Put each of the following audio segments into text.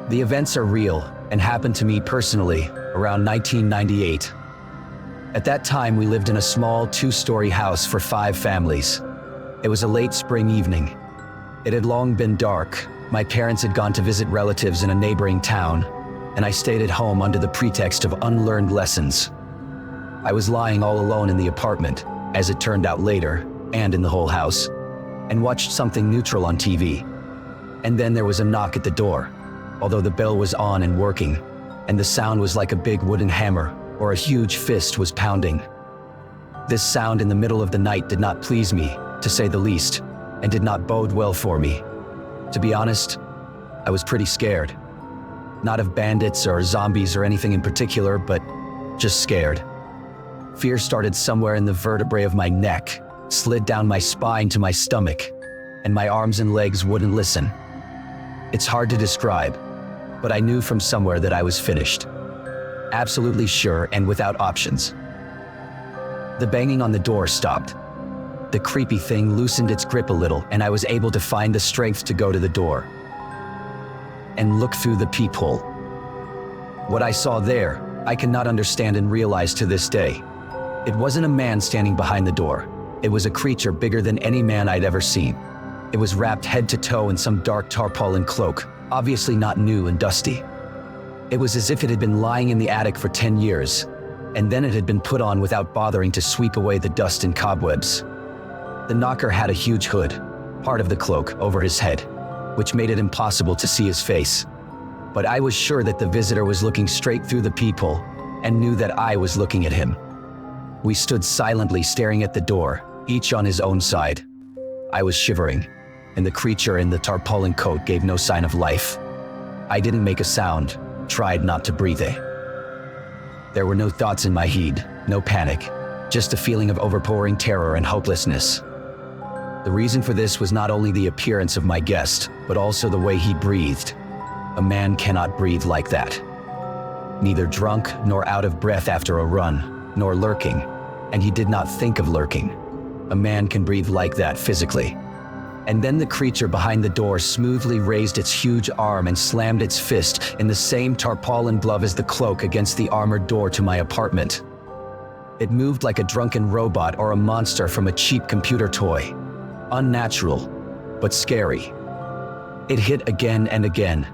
The events are real and happened to me personally around 1998. At that time, we lived in a small 2-story house for 5 families. It was a late spring evening. It had long been dark. My parents had gone to visit relatives in a neighboring town, and I stayed at home under the pretext of unlearned lessons. I was lying all alone in the apartment, as it turned out later, and in the whole house, and watched something neutral on TV. And then there was a knock at the door, although the bell was on and working, and the sound was like a big wooden hammer or a huge fist was pounding. This sound in the middle of the night did not please me, to say the least, and did not bode well for me. To be honest, I was pretty scared. Not of bandits or zombies or anything in particular, but just scared. Fear started somewhere in the vertebrae of my neck, slid down my spine to my stomach, and my arms and legs wouldn't listen. It's hard to describe, but I knew from somewhere that I was finished. Absolutely sure and without options. The banging on the door stopped. The creepy thing loosened its grip a little, and I was able to find the strength to go to the door and look through the peephole. What I saw there, I cannot understand and realize to this day. It wasn't a man standing behind the door. It was a creature bigger than any man I'd ever seen. It was wrapped head to toe in some dark tarpaulin cloak, obviously not new and dusty. It was as if it had been lying in the attic for 10 years, and then it had been put on without bothering to sweep away the dust and cobwebs. The knocker had a huge hood, part of the cloak, over his head, which made it impossible to see his face. But I was sure that the visitor was looking straight through the peephole and knew that I was looking at him. We stood silently staring at the door, each on his own side. I was shivering, and the creature in the tarpaulin coat gave no sign of life. I didn't make a sound, tried not to breathe. There were no thoughts in my head, no panic, just a feeling of overpowering terror and hopelessness. The reason for this was not only the appearance of my guest, but also the way he breathed. A man cannot breathe like that. Neither drunk nor out of breath after a run, nor lurking, and he did not think of lurking. A man can breathe like that physically. And then the creature behind the door smoothly raised its huge arm and slammed its fist in the same tarpaulin glove as the cloak against the armored door to my apartment. It moved like a drunken robot or a monster from a cheap computer toy. Unnatural, but scary. It hit again and again.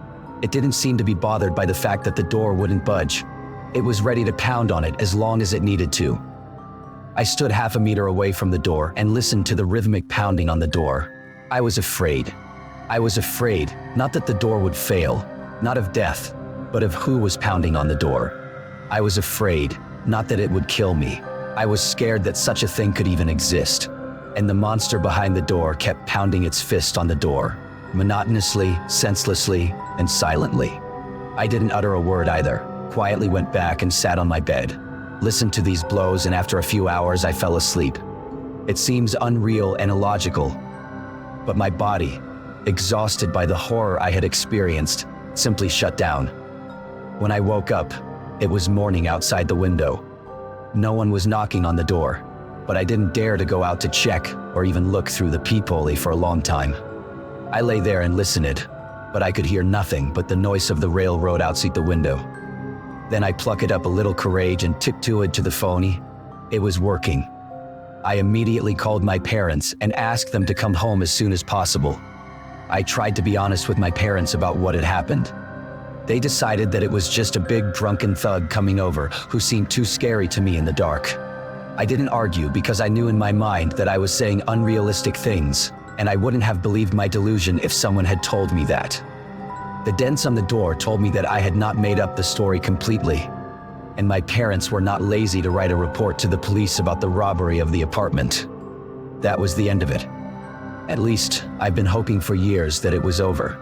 It didn't seem to be bothered by the fact that the door wouldn't budge. It was ready to pound on it as long as it needed to. I stood half a meter away from the door and listened to the rhythmic pounding on the door. I was afraid. I was afraid, not that the door would fail, not of death, but of who was pounding on the door. I was afraid, not that it would kill me. I was scared that such a thing could even exist. And the monster behind the door kept pounding its fist on the door, monotonously, senselessly, and silently. I didn't utter a word either, quietly went back and sat on my bed, listened to these blows, and after a few hours I fell asleep. It seems unreal and illogical, but my body, exhausted by the horror I had experienced, simply shut down. When I woke up, it was morning outside the window. No one was knocking on the door, but I didn't dare to go out to check or even look through the peephole for a long time. I lay there and listened, but I could hear nothing but the noise of the railroad outside the window. Then I plucked up a little courage and tiptoed to the phone. It was working. I immediately called my parents and asked them to come home as soon as possible. I tried to be honest with my parents about what had happened. They decided that it was just a big drunken thug coming over who seemed too scary to me in the dark. I didn't argue because I knew in my mind that I was saying unrealistic things, and I wouldn't have believed my delusion if someone had told me that. The dents on the door told me that I had not made up the story completely, and my parents were not lazy to write a report to the police about the robbery of the apartment. That was the end of it. At least, I've been hoping for years that it was over.